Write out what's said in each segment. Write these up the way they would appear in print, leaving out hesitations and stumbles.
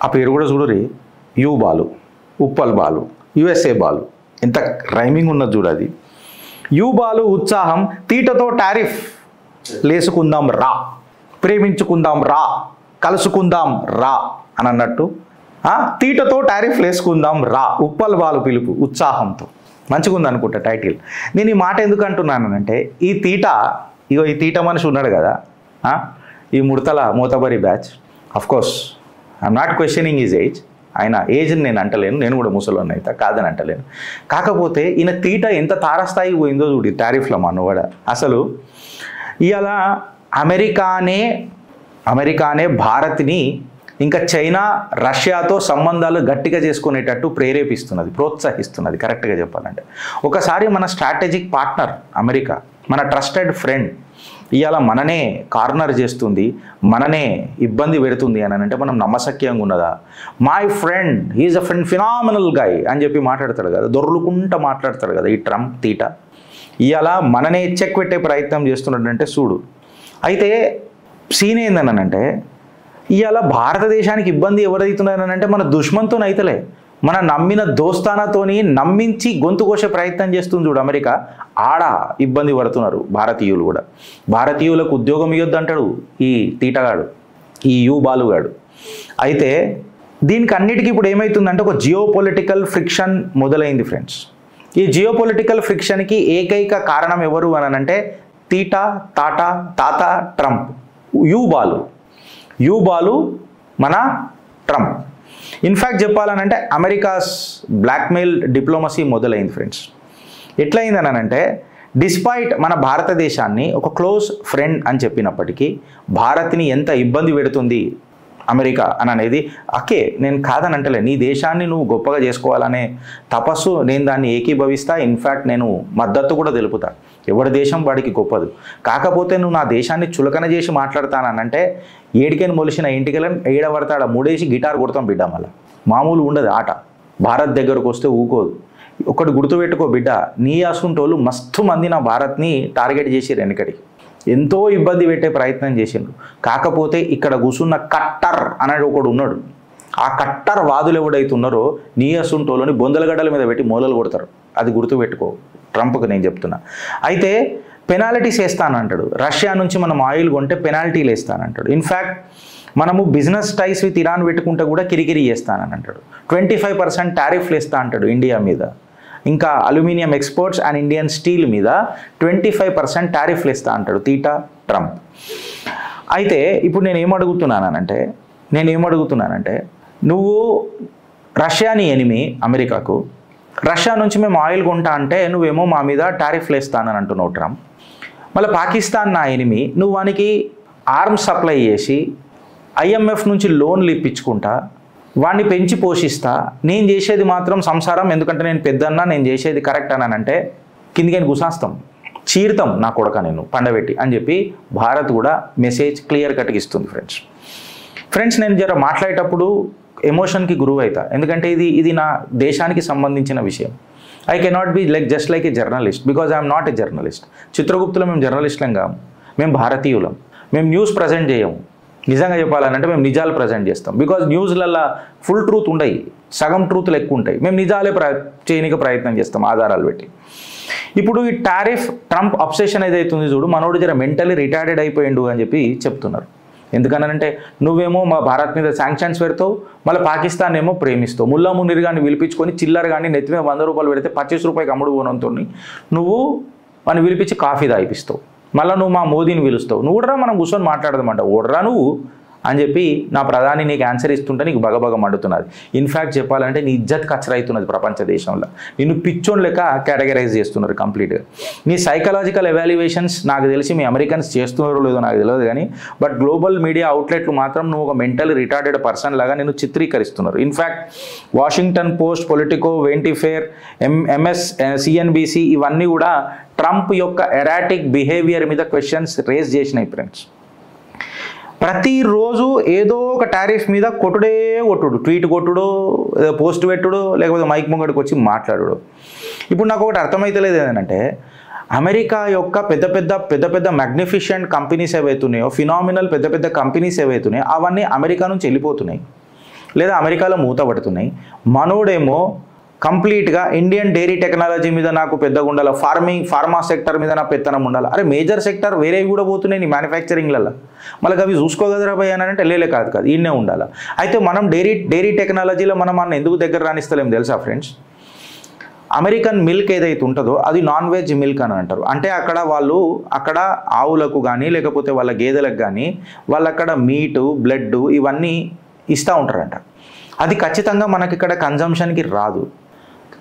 ఆ పేరు కూడా చూడరి, యూ బాలు, ఉప్పల్ బాలు, యుఎస్ఏ బాలు, ఎంత రైమింగ్ ఉన్నది చూడు అది. యూ బాలు ఉత్సాహం, తీటతో టారిఫ్ లేసుకుందాం రా, ప్రేమించుకుందాం రా, కలుసుకుందాం రా అని అన్నట్టు తీటతో టారిఫ్ లేసుకుందాం రా, ఉప్పల్ బాలు పిలుపు ఉత్సాహంతో. మంచిగా ఉంది అనుకుంటా టైటిల్. నేను ఈ మాట ఎందుకు అంటున్నానంటే ఈ తీట మనిషి ఉన్నాడు కదా, ఈ ముడతల మోతబరి batch, of course I'm not questioning his age, ఆయన ఏజ్ని నేను అంటలేను, నేను కూడా ముసలోని అయితే కాదని అంటలేను. కాకపోతే ఈయన తీట ఎంత తారస్థాయికి పోయిందో చూడు టారిఫ్లో మనవాడ. అసలు ఇవాళ అమెరికానే భారత్ని ఇంకా చైనా రష్యాతో సంబంధాలు గట్టిగా చేసుకునేటట్టు ప్రేరేపిస్తున్నది, ప్రోత్సహిస్తున్నది. కరెక్ట్గా చెప్పాలంటే ఒకసారి మన స్ట్రాటజిక్ పార్ట్నర్ అమెరికా, మన ట్రస్టెడ్ ఫ్రెండ్ ఇవాళ మననే కార్నర్ చేస్తుంది, మననే ఇబ్బంది పెడుతుంది అని అంటే మనం నమ్మశక్యంగా ఉన్నదా? My friend he is a phenomenal guy అని చెప్పి మాట్లాడతాడు కదా, దొర్లుకుంటా మాట్లాడతాడు కదా ఈ ట్రంప్ తీట. ఇవాళ మననే చెక్ పెట్టే ప్రయత్నం చేస్తున్నాడంటే చూడు. అయితే సీన్ ఏందనంటే ఇవాళ భారతదేశానికి ఇబ్బంది ఎవరైతున్నారనంటే మన దుష్మన్తో అయితలే, మన నమ్మిన దోస్తానాతోని నమ్మించి గొంతు కోసే ప్రయత్నం చేస్తుంది చూడు అమెరికా. ఆడ ఇబ్బంది పడుతున్నారు భారతీయులు కూడా. భారతీయులకు ఉద్యోగం ఇవ్వద్దు అంటాడు ఈ తీటగాడు, ఈ యూ బాలుగాడు. అయితే దీనికి అన్నిటికీ ఇప్పుడు ఏమవుతుందంటే ఒక జియో పొలిటికల్ ఫ్రిక్షన్ మొదలైంది ఫ్రెండ్స్. ఈ జియో పొలిటికల్ ఫ్రిక్షన్కి ఏకైక కారణం ఎవరు అని అంటే తాత ట్రంప్, యూ బాలు మన ట్రంప్. ఇన్ఫ్యాక్ట్ చెప్పాలనంటే అమెరికాస్ బ్లాక్మెయిల్ డిప్లొమసీ మొదలైంది ఫ్రెండ్స్. ఎట్లయిందనంటే డిస్పైట్ మన భారతదేశాన్ని ఒక క్లోజ్ ఫ్రెండ్ అని చెప్పినప్పటికీ భారత్ని ఎంత ఇబ్బంది పెడుతుంది అమెరికా అని అనేది, ఓకే నేను కాదని అంటలే, నీ దేశాన్ని నువ్వు గొప్పగా చేసుకోవాలనే తపస్సు నేను దాన్ని ఏకీభవిస్తా. ఇన్ఫ్యాక్ట్ నేను మద్దతు కూడా తెలుపుతా, ఎవరి దేశం వాడికి గొప్పదు. కాకపోతే నువ్వు నా దేశాన్ని చులకన చేసి మాట్లాడతానంటే ఏడికని మొలిసిన ఇంటికెళ్ళని ఏడబడతాడ మూడేసి గిటార్ కొడతాం బిడ్డ. మళ్ళీ మామూలు ఉండదు ఆట. భారత్ దగ్గరకు వస్తే ఊకోదు. ఒకటి గుర్తుపెట్టుకో బిడ్డ, నీ అసుంటోళ్ళు మస్తు మంది నా భారత్ని టార్గెట్ చేసిరు, వెనకడికి ఎంతో ఇబ్బంది పెట్టే ప్రయత్నం చేసిండ్రు. కాకపోతే ఇక్కడ కూర్చున్న కట్టర్ అనేది ఒకడు ఉన్నాడు. ఆ కట్టర్ వాదులు ఎవడైతే ఉన్నారో నీ అసుంటోళ్ళని బొందలగడ్డల మీద పెట్టి మూలలు కొడతారు. అది గుర్తుపెట్టుకో, ట్రంప్కి నేను చెప్తున్నా. అయితే పెనాల్టీస్ వేస్తానంటాడు, రష్యా నుంచి మనం ఆయిల్ కొంటే పెనాల్టీలు వేస్తానంటాడు. ఇన్ఫ్యాక్ట్ మనము బిజినెస్ టైస్ విత్ ఇరాన్ పెట్టుకుంటే కూడా కిరికిరి చేస్తానని అంటాడు. 25% టారిఫ్లు వేస్తా అంటాడు ఇండియా మీద. ఇంకా aluminium exports and Indian steel మీద 25% టారిఫ్లు ఇస్తా అంటాడు ట్రంప్. అయితే ఇప్పుడు నేను ఏమడుగుతున్నానంటే నువ్వు రష్యాని ఎనిమి అమెరికాకు, రష్యా నుంచి మేము ఆయిల్ కొంటా అంటే నువ్వేమో మా మీద టారిఫ్లు వేస్తానని అంటున్నావు ట్రంప్. మళ్ళీ పాకిస్తాన్ నా ఎనిమి, నువ్వు వానికి ఆర్మ్స్ సప్లై చేసి IMF నుంచి లోన్లు ఇప్పించుకుంటా వాడిని పెంచి పోషిస్తా, నేను చేసేది మాత్రం సంసారం, ఎందుకంటే నేను పెద్దన్నా నేను చేసేది కరెక్ట్ అని అంటే కిందికని గుసాస్తాం, చీరుతాం నా కొడక నేను పండబెట్టి అని చెప్పి భారత్ కూడా మెసేజ్ క్లియర్ కట్గా ఇస్తుంది ఫ్రెండ్స్. నేను జర మాట్లాడేటప్పుడు ఎమోషన్కి గురువు అవుతా, ఎందుకంటే ఇది నా దేశానికి సంబంధించిన విషయం. I cannot be just like a journalist because I'm not a journalist. చిత్రగుప్తులో మేము జర్నలిస్టులం కాము, మేము భారతీయులం. మేము న్యూస్ ప్రజెంట్ చేయము. నిజంగా చెప్పాలంటే మేము నిజాలు ప్రజెంట్ చేస్తాం. బికాజ్ న్యూస్లల్లో ఫుల్ ట్రూత్ ఉండయి, సగం ట్రూత్లు ఎక్కువ ఉంటాయి. మేము నిజాలే చేయడానికి ప్రయత్నం చేస్తాం ఆధారాలు పెట్టి. ఇప్పుడు ఈ టారిఫ్ ట్రంప్ అబ్సెషన్ ఏదైతుంది చూడు, మనోడు జర మెంటలీ రిటార్డెడ్ అయిపోయిండు అని చెప్పి చెప్తున్నారు. ఎందుకనంటే నువ్వేమో మా భారత్ మీద శాంక్షన్స్ పెడతావు, మళ్ళీ పాకిస్తాన్ ఏమో ప్రేమిస్తావు. ముల్లా మునీర్ గాన్ని పిలిపించుకొని చిల్లర కానీ నెత్తి మీద 100 రూపాయలు పెడితే 25 రూపాయలకి అమ్ముడు పోనంతో నువ్వు వాడిని పిలిపించి కాఫీ తాగిపిస్తావు. మళ్ళీ నువ్వు మా మోదీని పిలుస్తావు. నువ్వు కూడా మనం కూర్చొని మాట్లాడదామంట, ఓడరా నువ్వు అని చెప్పి నా ప్రధాని నీకు ఆన్సర్ ఇస్తుంటే నీకు బగబగ మండుతున్నది. ఇన్ఫ్యాక్ట్ చెప్పాలంటే నీ ఇజ్జత్ ఖర్చు అవుతున్నది ప్రపంచ దేశంలో. నిన్ను పిచ్చోన్ లెక్క కేటగరైజ్ చేస్తున్నారు కంప్లీట్గా. నీ సైకలాజికల్ ఎవాల్యుయేషన్స్ నాకు తెలిసి మీ అమెరికన్స్ చేస్తున్నారో లేదో నాకు తెలియదు కానీ, బట్ గ్లోబల్ మీడియా అవుట్లెట్లు మాత్రం నువ్వు ఒక మెంటల్ రిటార్డెడ్ పర్సన్ లాగా నిన్ను చిత్రీకరిస్తున్నారు. In fact Washington Post, Politico, Vanity Fair, MS, CNBC ఇవన్నీ కూడా ట్రంప్ యొక్క ఎరాటిక్ బిహేవియర్ మీద క్వశ్చన్స్ రేజ్ చేసినాయి ఫ్రెండ్స్. ప్రతిరోజు ఏదో ఒక టారిఫ్ మీద కొట్టుడు, ట్వీట్ కొట్టుడు, పోస్ట్ పెట్టుడు, లేకపోతే మైక్ ముంగడికి వచ్చి మాట్లాడు. ఇప్పుడు నాకు ఒకటి అర్థమైతలేదు ఏంటంటే అమెరికా యొక్క పెద్ద పెద్ద మ్యాగ్నిఫిషెంట్ కంపెనీస్ ఏవైతున్నాయో, ఫినామినల్ పెద్ద కంపెనీస్ ఏవైతున్నాయో అవన్నీ అమెరికా నుంచి వెళ్ళిపోతున్నాయి. లేదా అమెరికాలో మూతపడుతున్నాయి. మనోడేమో కంప్లీట్గా ఇండియన్ డైరీ టెక్నాలజీ మీద నాకు పెద్దగా ఉండాలి, ఫార్మా సెక్టర్ మీద నా పెత్తనం ఉండాలి. అరే మేజర్ సెక్టర్ వేరేవి కూడా పోతున్నాయి నీ మ్యానుఫ్యాక్చరింగ్లలో, మళ్ళీ అవి చూసుకోగలరా భయ్ అని అంటే లేలే కాదు ఈయనే ఉండాలి. అయితే మనం డైరీ టెక్నాలజీలో మనం ఎందుకు దగ్గర రాణిస్తలేం తెలుసా ఫ్రెండ్స్? అమెరికన్ మిల్క్ ఏదైతే ఉంటుందో అది నాన్ వెజ్ మిల్క్ అని అంటారు. అంటే అక్కడ ఆవులకు కానీ లేకపోతే వాళ్ళ గేదెలకు కానీ వాళ్ళు అక్కడ మీటు బ్లడ్ ఇవన్నీ ఇస్తూ ఉంటారంట. అది ఖచ్చితంగా మనకి ఇక్కడ కన్జంప్షన్కి రాదు,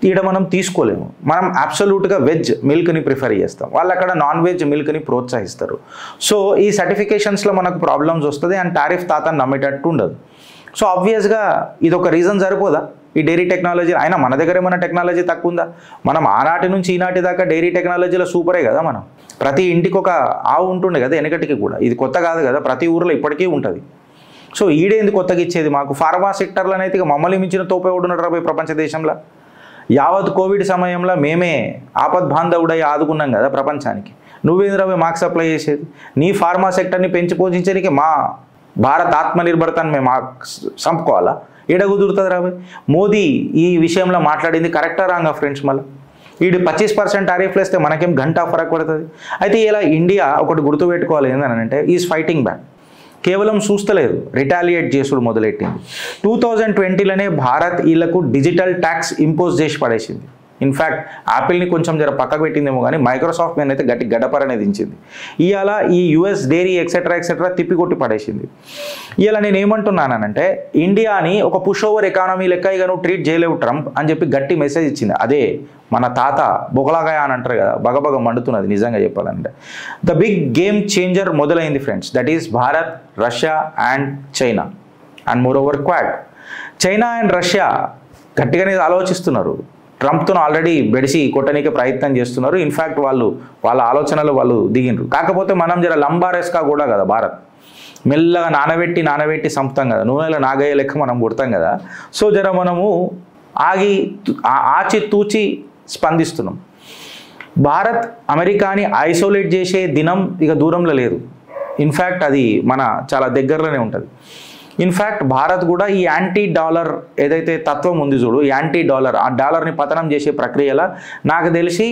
ఈడ మనం తీసుకోలేము. మనం అబ్సల్యూట్గా వెజ్ మిల్క్ని ప్రిఫర్ చేస్తాం, వాళ్ళు అక్కడ నాన్ వెజ్ మిల్క్ని ప్రోత్సహిస్తారు. సో ఈ సర్టిఫికేషన్స్లో మనకు ప్రాబ్లమ్స్ వస్తుంది అండ్ టారిఫ్ తాతను నమ్మేటట్టు ఉండదు. సో ఆబ్వియస్గా ఇది ఒక రీజన్ సరిపోదా ఈ డైరీ టెక్నాలజీ? అయినా మన దగ్గర ఏమైనా టెక్నాలజీ తక్కువ ఉందా? మనం ఆనాటి నుంచి ఈనాటి దాకా డైరీ టెక్నాలజీలో సూపరే కదా. మనం ప్రతి ఇంటికి ఒక ఆవు ఉంటుండే కదా వెనకటికి కూడా, ఇది కొత్త కాదు కదా, ప్రతి ఊరిలో ఇప్పటికీ ఉంటుంది. సో ఈడేంది కొత్తగా ఇచ్చేది మాకు? ఫార్మా సెక్టర్లో అయితే మమ్మల్ని మించిన తోపే ఉన్నాడు రాబోయే ప్రపంచ దేశంలో. యావత్ కోవిడ్ సమయంలో మేమే ఆపద్బాంధవుడై ఆదుకున్నాం కదా ప్రపంచానికి. నువ్వేంద్ర మాకు సప్లై చేసేది? నీ ఫార్మా సెక్టర్ని పెంచి పోషించడానికి మా భారత్ ఆత్మనిర్భరతను మేము చంపుకోవాలా? ఏడ కుదురుతుంది రాబోయ్? మోదీ ఈ విషయంలో మాట్లాడింది కరెక్టా రాంగా ఫ్రెండ్స్? మళ్ళీ వీడు 25% టారిఫ్లు వేస్తే మనకేం గంట ఫరక్ పడుతుంది. అయితే ఇలా ఇండియా ఒకటి గుర్తుపెట్టుకోవాలి ఏంటంటే ఈజ్ ఫైటింగ్ బ్యాక్. కేవలం చూస్తలేదు, రిటాలియేట్ చేసుడు మొదలెట్టింది. 2020లోనే భారత్ వీళ్ళకు డిజిటల్ ట్యాక్స్ ఇంపోజ్ చేసి పడేసింది. ఇన్ఫ్యాక్ట్ యాపిల్ని కొంచెం జర పక్కకు పెట్టిందేమో కానీ మైక్రోసాఫ్ట్ మీద అయితే గట్టి గడపరనేది దించింది. ఇవాళ ఈ యుఎస్ డైరీ ఎక్సెట్రా తిప్పికొట్టి పడేసింది. ఇవాళ నేను ఏమంటున్నానంటే ఇండియాని ఒక పుష్ ఓవర్ ఎకానమీ లెక్క ఇక నువ్వు ట్రీట్ చేయలేవు ట్రంప్ అని చెప్పి గట్టి మెసేజ్ ఇచ్చింది. అదే మన తాత బొగలాగాయ అని అంటారు కదా, బగబగ మండుతున్నది నిజంగా చెప్పాలంటే. ద బిగ్ గేమ్ చేంజర్ మొదలైంది friends, that is Bharat, Russia and China and more over quad. China and Russia గట్టిగానే ఆలోచిస్తున్నారు, ట్రంప్తో ఆల్రెడీ బెడిసి కొట్టనీకే ప్రయత్నం చేస్తున్నారు. ఇన్ఫ్యాక్ట్ వాళ్ళ ఆలోచనలు వాళ్ళు దిగినరు. కాకపోతే మనం జర లంబారెస్కా కూడా కదా భారత్, మెల్లగా నానబెట్టి చంపుతాం కదా, నూనెలో నాగయ్య లెక్క మనం కొడతాం కదా. సో జర మనము ఆచితూచి స్పందిస్తున్నాం. భారత్ అమెరికాని ఐసోలేట్ చేసే దినం ఇక దూరంలో లేదు. ఇన్ఫ్యాక్ట్ అది మన చాలా దగ్గరలోనే ఉంటుంది. ఇన్ఫ్యాక్ట్ భారత్ కూడా ఈ యాంటీ డాలర్ ఏదైతే తత్వం ఉంది చూడు, యాంటీ డాలర్, ఆ డాలర్ని పతనం చేసే ప్రక్రియలో నాకు తెలిసి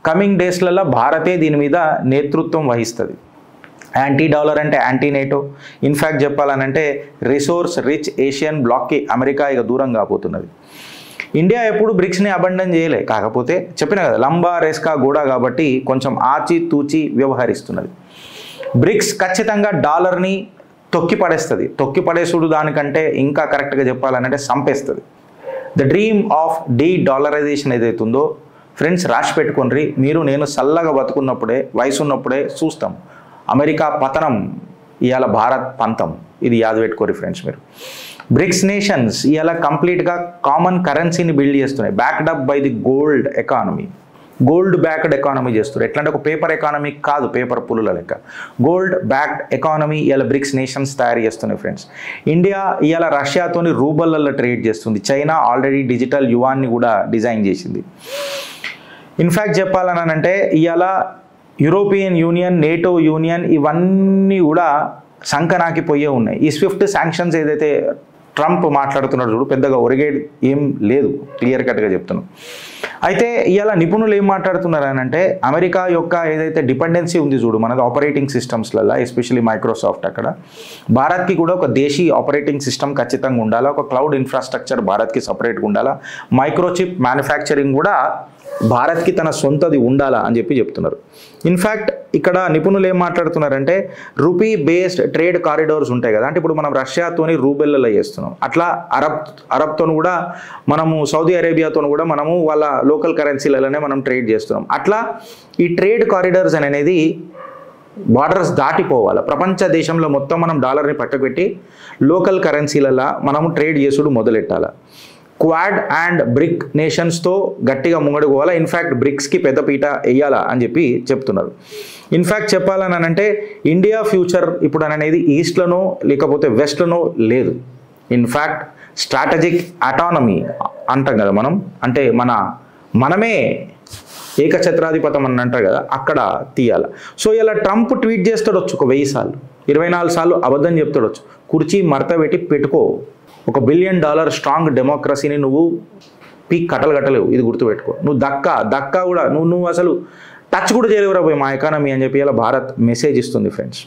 కమింగ్ డేస్లలో భారతే దీని మీద నేతృత్వం వహిస్తుంది. యాంటీ డాలర్ అంటే యాంటీ నేటో. ఇన్ఫ్యాక్ట్ చెప్పాలనంటే రిసోర్స్ రిచ్ ఏషియన్ బ్లాక్కి అమెరికా ఇక దూరం కాబోతున్నది. ఇండియా ఎప్పుడు బ్రిక్స్ని అబండన్ చేయలే, కాకపోతే చెప్పిన కదా లంబా రెస్కా కూడా కాబట్టి కొంచెం ఆచితూచి వ్యవహరిస్తున్నది. బ్రిక్స్ ఖచ్చితంగా డాలర్ని తొక్కి పడేసుడు దానికంటే ఇంకా కరెక్ట్గా చెప్పాలంటే చంపేస్తుంది. ద డ్రీమ్ ఆఫ్ డాలరైజేషన్ ఏదైతే ఉందో ఫ్రెండ్స్ రాసి పెట్టుకోండి. మీరు నేను చల్లగా బతుకున్నప్పుడే, వయసు ఉన్నప్పుడే చూస్తాం అమెరికా పతనం, ఇవాళ భారత్ పంతం. ఇది యాద పెట్టుకోరు ఫ్రెండ్స్ మీరు. బ్రిక్స్ నేషన్స్ ఇవాళ కంప్లీట్గా కామన్ కరెన్సీని బిల్డ్ చేస్తున్నాయి, backed up by the gold economy. Gold backed economy చేస్తారు. ఎట్లా అంటే ఒక పేపర్ ఎకానమీ కాదు, పేపర్ పులుల లెక్క గోల్డ్ బ్యాక్డ్ ఎకానమీ ఇవాళ బ్రిక్స్ నేషన్స్ తయారు చేస్తున్నాయి ఫ్రెండ్స్. ఇండియా ఇవాళ రష్యాతోని రూబల్లలో ట్రేడ్ చేస్తుంది. చైనా ఆల్రెడీ డిజిటల్ యువాన్ని కూడా డిజైన్ చేసింది. ఇన్ఫ్యాక్ట్ చెప్పాలని అంటే ఇవాళ యూరోపియన్ యూనియన్, నేటో యూనియన్ ఇవన్నీ కూడా సంకనాకిపోయే ఉన్నాయి. ఈ స్విఫ్ట్ శాంక్షన్స్ ఏదైతే ట్రంప్ మాట్లాడుతున్నాడు చూడు, పెద్దగా ఒరిగేది ఏం లేదు, క్లియర్ కట్గా చెప్తున్నాం. అయితే ఇవాళ నిపుణులు ఏం మాట్లాడుతున్నారు అని అంటే అమెరికా యొక్క ఏదైతే డిపెండెన్సీ ఉంది చూడు మనది ఆపరేటింగ్ సిస్టమ్స్లలో, ఎస్పెషల్లీ మైక్రోసాఫ్ట్, అక్కడ భారత్కి కూడా ఒక దేశీ ఆపరేటింగ్ సిస్టమ్ ఖచ్చితంగా ఉండాలా, ఒక క్లౌడ్ ఇన్ఫ్రాస్ట్రక్చర్ భారత్కి సపరేట్గా ఉండాలా, మైక్రోచిప్ మ్యానుఫ్యాక్చరింగ్ కూడా భారత్కి తన సొంతది ఉండాలా అని చెప్పి చెప్తున్నారు. ఇన్ఫ్యాక్ట్ ఇక్కడ నిపుణులు ఏం మాట్లాడుతున్నారంటే రూపీ బేస్డ్ ట్రేడ్ కారిడోర్స్ ఉంటాయి కదా, అంటే ఇప్పుడు మనం రష్యాతోని రూబెల్లలో చేస్తున్నాం, అట్లా అరబ్తో కూడా మనము, సౌదీ అరేబియాతో కూడా మనము వాళ్ళ లోకల్ కరెన్సీలలోనే మనం ట్రేడ్ చేస్తున్నాం. అట్లా ఈ ట్రేడ్ కారిడార్స్ అనేది బార్డర్స్ దాటిపోవాలి. ప్రపంచ దేశంలో మొత్తం మనం డాలర్ని పక్కపెట్టి లోకల్ కరెన్సీలలో మనము ట్రేడ్ చేసుడు మొదలెట్టాలి. క్వాడ్ అండ్ బ్రిక్ నేషన్స్తో గట్టిగా ముంగడుకోవాలా. ఇన్ఫ్యాక్ట్ బ్రిక్స్కి పెద్దపీట వేయాలా అని చెప్పి చెప్తున్నారు. ఇన్ఫ్యాక్ట్ చెప్పాలని అంటే ఇండియా ఫ్యూచర్ ఇప్పుడు అనేది ఈస్ట్లోనో లేకపోతే వెస్ట్లోనో లేదు. ఇన్ఫ్యాక్ట్ స్ట్రాటజిక్ అటానమీ అంటాం కదా మనం, అంటే మనమే ఏకఛత్రాధిపతం అని అంటారు కదా, అక్కడ తీయాలి. సో ఇలా ట్రంప్ ట్వీట్ చేస్తాడొచ్చు ఒక 1000 సార్లు, 24 సార్లు అబద్ధం చెప్తాడొచ్చు, కుర్చీ మడత పెట్టి పెట్టుకో, ఒక $1 బిలియన్ స్ట్రాంగ్ డెమోక్రసీని నువ్వు పీక్ కట్టలేవు. ఇది గుర్తుపెట్టుకో. నువ్వు దక్కా కూడా నువ్వు అసలు టచ్ కూడా చేయలేవురా పోయి మా ఎకానమీ అని చెప్పి ఇలా భారత్ మెసేజ్ ఇస్తుంది ఫ్రెండ్స్.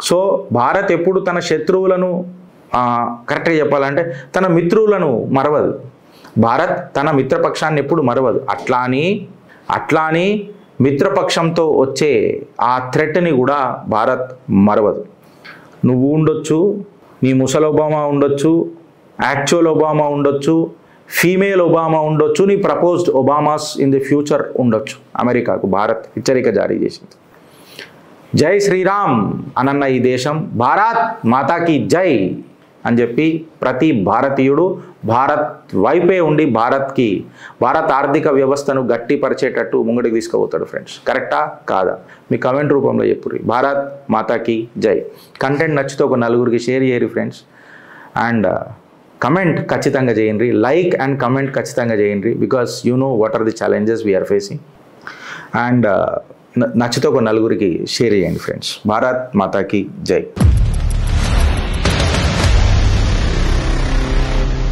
సో భారత్ ఎప్పుడు తన శత్రువులను కరెక్ట్గా చెప్పాలంటే తన మిత్రులను మరవదు. భారత్ తన మిత్రపక్షాన్ని ఎప్పుడు మరవదు. అట్లాని మిత్రపక్షంతో వచ్చే ఆ థ్రెట్ని కూడా భారత్ మరవదు. నువ్వు ఉండొచ్చు, మీ ముసలి ఒబామా ఉండొచ్చు, యాక్చువల్ ఒబామా ఉండొచ్చు, ఫీమేల్ ఒబామా ఉండొచ్చు, నీ ప్రపోజ్డ్ ఒబామాస్ ఇన్ ది ఫ్యూచర్ ఉండొచ్చు. అమెరికాకు భారత్ హెచ్చరిక జారీ చేసింది. జై శ్రీరామ్ అనన్న ఈ దేశం భారత్ మాతాకి జై అని చెప్పి ప్రతి భారతీయుడు భారత్ వైపే ఉండి భారత్ ఆర్థిక వ్యవస్థను గట్టిపరిచేటట్టు ముంగడికి తీసుకుపోతాడు ఫ్రెండ్స్. కరెక్టా కాదా మీ కమెంట్ రూపంలో చెప్పుర్రి. భారత్ మాతాకి జై. కంటెంట్ నచ్చితే ఒక నలుగురికి షేర్ చేయరు ఫ్రెండ్స్. అండ్ కమెంట్ ఖచ్చితంగా చేయండి. లైక్ అండ్ కమెంట్ ఖచ్చితంగా చేయండి. Because you know what are the challenges we are facing. And నచ్చితే ఒక నలుగురికి షేర్ చేయండి ఫ్రెండ్స్. భారత్ మాతాకి జై.